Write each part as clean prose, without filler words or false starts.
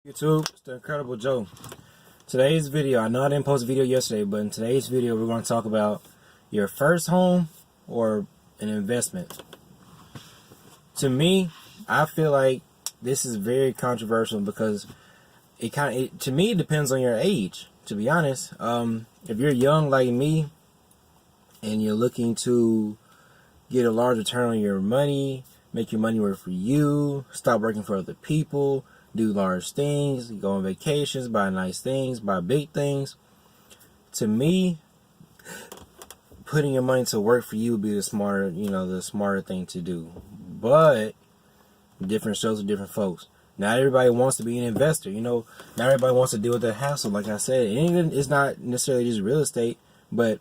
YouTube, it's the Incredible Joe. Today's video, I know I didn't post a video yesterday, but in today's video we're going to talk about your first home or an investment. To me, I feel like this is very controversial because to me it depends on your age, to be honest. If you're young like me and you're looking to get a large return on your money, make your money work for you, stop working for other people, do large things, go on vacations, buy nice things, buy big things. To me, putting your money to work for you would be the smarter thing to do. But different shows with different folks. Not everybody wants to be an investor. Not everybody wants to deal with that hassle. Like I said, it's not necessarily just real estate, but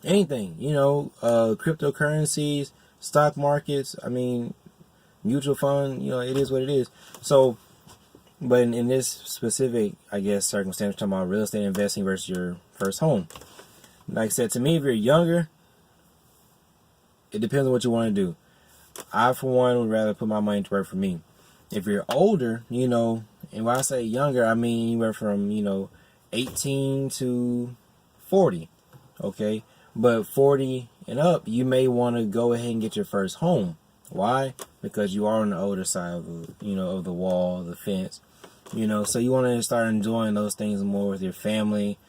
anything. Cryptocurrencies, stock markets. Mutual fund, it is what it is. So, but in this specific, circumstance, we're talking about real estate investing versus your first home. Like I said, to me, if you're younger, it depends on what you want to do. I, for one, would rather put my money to work for me. If you're older, and when I say younger, I mean anywhere from, 18 to 40, okay? But 40 and up, you may want to go ahead and get your first home. Why? Because you are on the older side of the wall, the fence. So you want to start enjoying those things more with your family,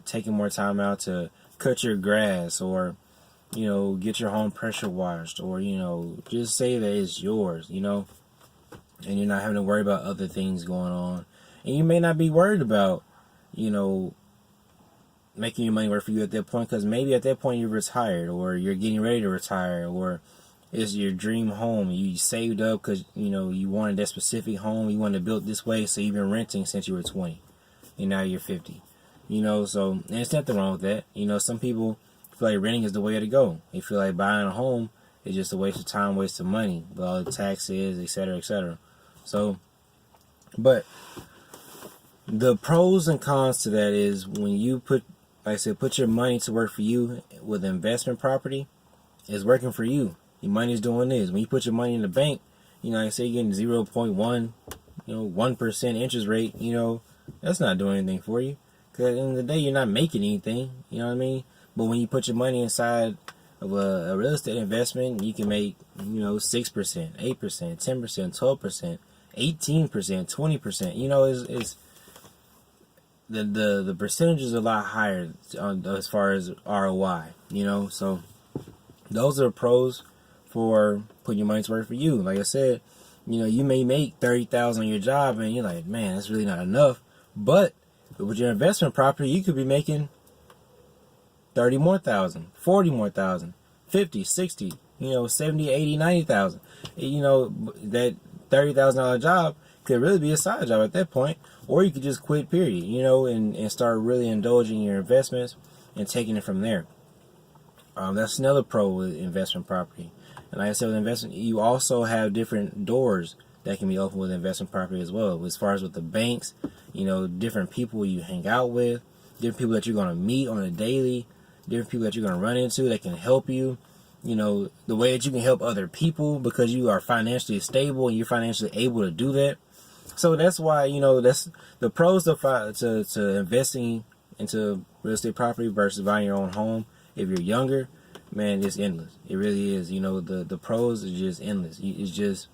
taking more time out to cut your grass, or get your home pressure washed, or just say that it's yours, and you're not having to worry about other things going on. And you may not be worried about making your money work for you at that point, because maybe at that point you're retired, or you're getting ready to retire, or it's your dream home. You saved up because you wanted that specific home. You wanted to build this way, so you've been renting since you were 20, and now you're 50. So and there's nothing wrong with that. Some people feel like renting is the way to go. They feel like buying a home is just a waste of time, waste of money, with all the taxes, etc., etc. So, but the pros and cons to that is when you put your money to work for you with investment property, it's working for you. Your money's doing this. When you put your money in the bank, you're getting 0.1, 1% interest rate, that's not doing anything for you. Because at the end of the day, you're not making anything, you know what I mean? But when you put your money inside of a real estate investment, you can make, 6%, 8%, 10%, 12%, 18%, 20%. It's the percentage is a lot higher as far as ROI, So those are the pros for putting your money to work for you. Like I said, you may make $30,000 on your job, and you're like, man, that's really not enough. But with your investment property, you could be making 30 more thousand, 40 more thousand, 50, 60, 70, 80, 90,000. That $30,000 job could really be a side job at that point, or you could just quit, period, and start really indulging your investments and taking it from there. That's another pro with investment property. And like I said, with investment, you also have different doors that can be open with investment property as well. As far as with the banks, different people you hang out with, different people that you're going to meet on a daily, different people that you're going to run into that can help you. The way that you can help other people because you are financially stable and you're financially able to do that. So that's why, that's the pros to investing into real estate property versus buying your own home. If you're younger, man, it's endless. It really is. The pros are just endless. It's just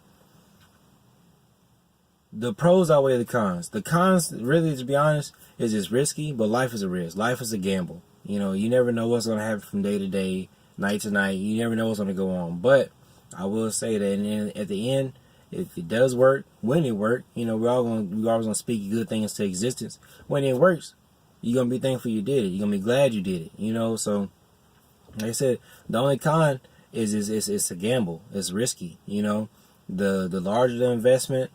the pros outweigh the cons. The cons, really, to be honest, is just risky, but life is a risk. Life is a gamble. You never know what's going to happen from day to day, night to night. You never know what's going to go on. But I will say that at the end, if it does work, when it works, we're always going to speak good things to existence. When it works, you're going to be thankful you did it. You're going to be glad you did it. So like I said, the only con is it's a gamble. It's risky. The larger the investment,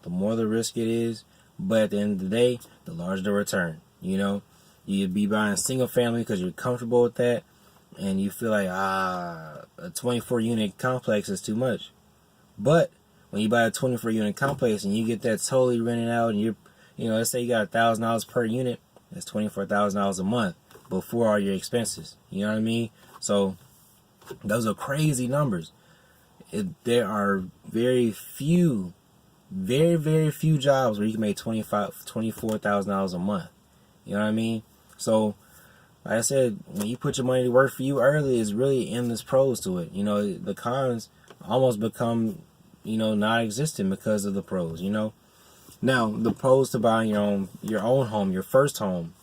the more the risk it is. But at the end of the day, the larger the return. You'd be buying single family because you're comfortable with that, and you feel like a 24 unit complex is too much. But when you buy a 24 unit complex and you get that totally rented out, and let's say you got $1,000 per unit, that's $24,000 a month before all your expenses. You know what I mean? So those are crazy numbers. There are very few very, very few jobs where you can make $24,000 a month. You know what I mean? So, like I said, when you put your money to work for you early, it's really endless pros to it. You know, the cons almost become, non-existent because of the pros. Now the pros to buying your own home, your first home,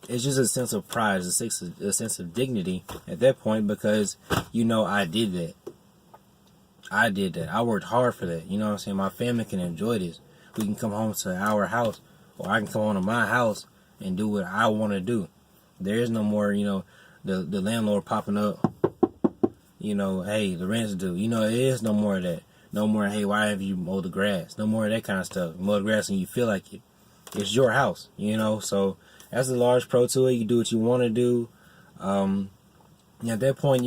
it's just a sense of pride, a sense of dignity at that point, because I did that. I worked hard for that. You know what I'm saying? My family can enjoy this. We can come home to our house, or I can come home to my house and do what I want to do. There is no more, the landlord popping up, hey, the rent's due. It is no more of that. No more, hey, why have you mowed the grass? No more of that kind of stuff. You mow the grass and you feel like it. It's your house, so that's a large pro to it. You do what you want to do. At that point,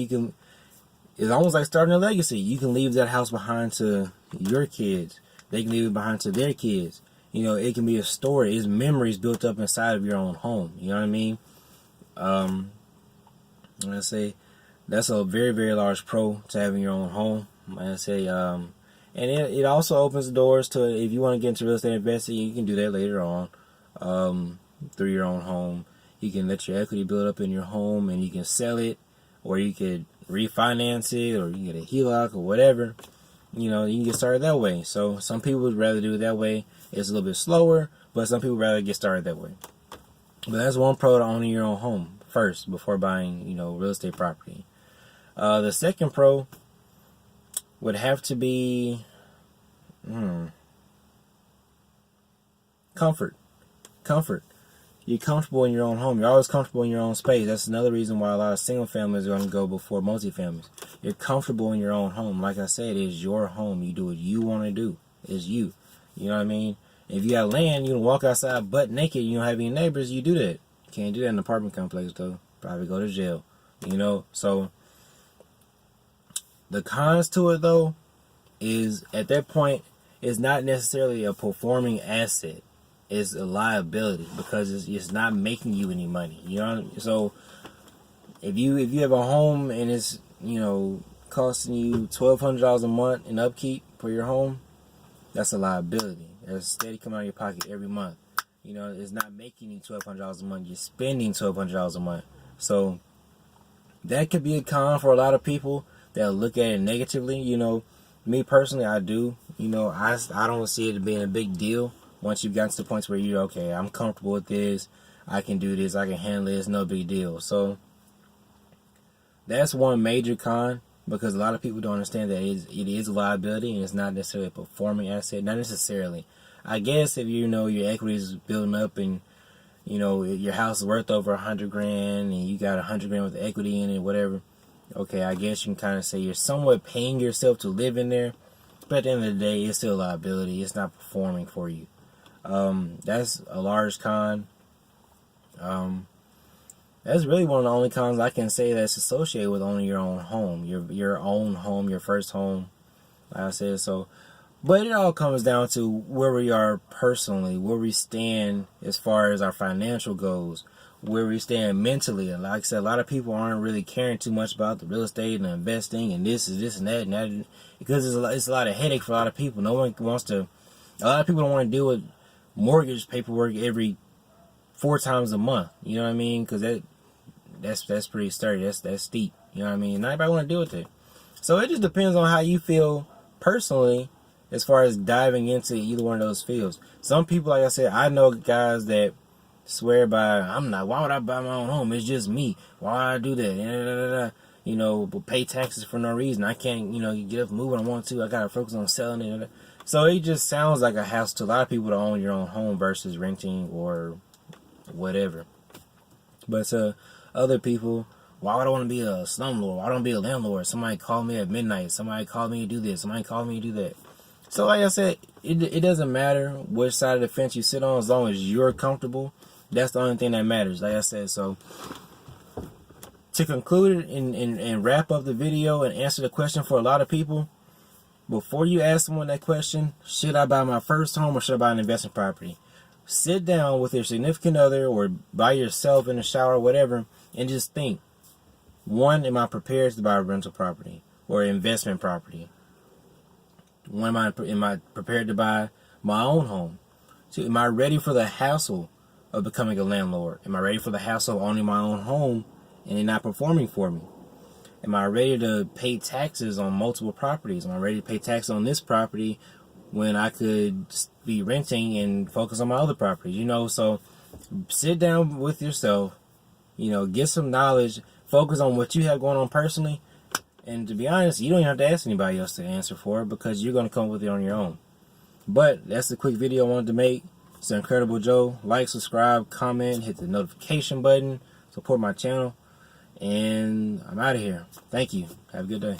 it's almost like starting a legacy. You can leave that house behind to your kids. They can leave it behind to their kids. It can be a story. It's memories built up inside of your own home. You know what I mean? I say that's a very, very large pro to having your own home. I say, and it also opens the doors to, if you want to get into real estate investing, you can do that later on, through your own home. You can let your equity build up in your home, and you can sell it, or you could refinance it, or you can get a HELOC or whatever. You can get started that way. So some people would rather do it that way. It's a little bit slower, but some people would rather get started that way. But that's one pro to owning your own home first before buying, real estate property. The second pro would have to be comfort. You're comfortable in your own home. You're always comfortable in your own space. That's another reason why a lot of single families are going to go before multifamilies. You're comfortable in your own home. Like I said, it's your home. You do what you want to do. It's you. You know what I mean? If you got land, you can walk outside butt naked. You don't have any neighbors. You do that. You can't do that in an apartment complex, though. Probably go to jail. So the cons to it, though, is at that point, it's not necessarily a performing asset. It's a liability, because it's not making you any money. So if you have a home and it's costing you $1,200 a month in upkeep for your home, that's a liability. That's steady coming out of your pocket every month. It's not making you $1,200 a month. You're spending $1,200 a month. So that could be a con for a lot of people that look at it negatively. Me personally, I do. I don't see it being a big deal once you've gotten to the points where you're okay. I'm comfortable with this. I can do this. I can handle it. It's no big deal. So that's one major con, because a lot of people don't understand that it is a liability, and it's not necessarily a performing asset. Not necessarily. I guess if your equity is building up, and your house is worth over $100,000, and you got $100,000 with equity in it, whatever. Okay, I guess you can kind of say you're somewhat paying yourself to live in there, but at the end of the day, it's still a liability. It's not performing for you. That's a large con. That's really one of the only cons I can say that's associated with owning your own home, your own home, your first home, like I said. So, but it all comes down to where we are personally, where we stand as far as our financial goals, where we stand mentally. And like I said, a lot of people aren't really caring too much about the real estate and the investing and this and that, because it's a lot of headache for a lot of people. No one wants to. A lot of people don't want to deal with mortgage paperwork every 4 times a month. You know what I mean? Because that's pretty sturdy. That's steep. You know what I mean? Not everybody want to deal with it. So it just depends on how you feel personally as far as diving into either one of those fields. Some people, like I said, I know guys that swear by, why would I buy my own home? It's just me. Why would I do that? But pay taxes for no reason. I can't, get up and move when I want to. I got to focus on selling it. So it just sounds like a hassle to a lot of people to own your own home versus renting or whatever. But to other people, why would I want to be a slumlord? Why don't I want to be a landlord? Somebody call me at midnight. Somebody call me to do this. Somebody call me to do that. So like I said, it doesn't matter which side of the fence you sit on, as long as you're comfortable. That's the only thing that matters, like I said. So to conclude it and wrap up the video and answer the question for a lot of people, before you ask someone that question, should I buy my first home or should I buy an investment property? Sit down with your significant other or by yourself in the shower or whatever, and just think. 1, am I prepared to buy a rental property or investment property? When am I prepared to buy my own home? 2, am I ready for the hassle of becoming a landlord? Am I ready for the hassle of owning my own home and it not performing for me? Am I ready to pay taxes on multiple properties? Am I ready to pay taxes on this property when I could be renting and focus on my other properties? So sit down with yourself, get some knowledge, focus on what you have going on personally. And to be honest, you don't even have to ask anybody else to answer for it because you're going to come up with it on your own. But that's the quick video I wanted to make. It's the Incredible Joe. Like, subscribe, comment, hit the notification button, support my channel. And I'm out of here. Thank you. Have a good day.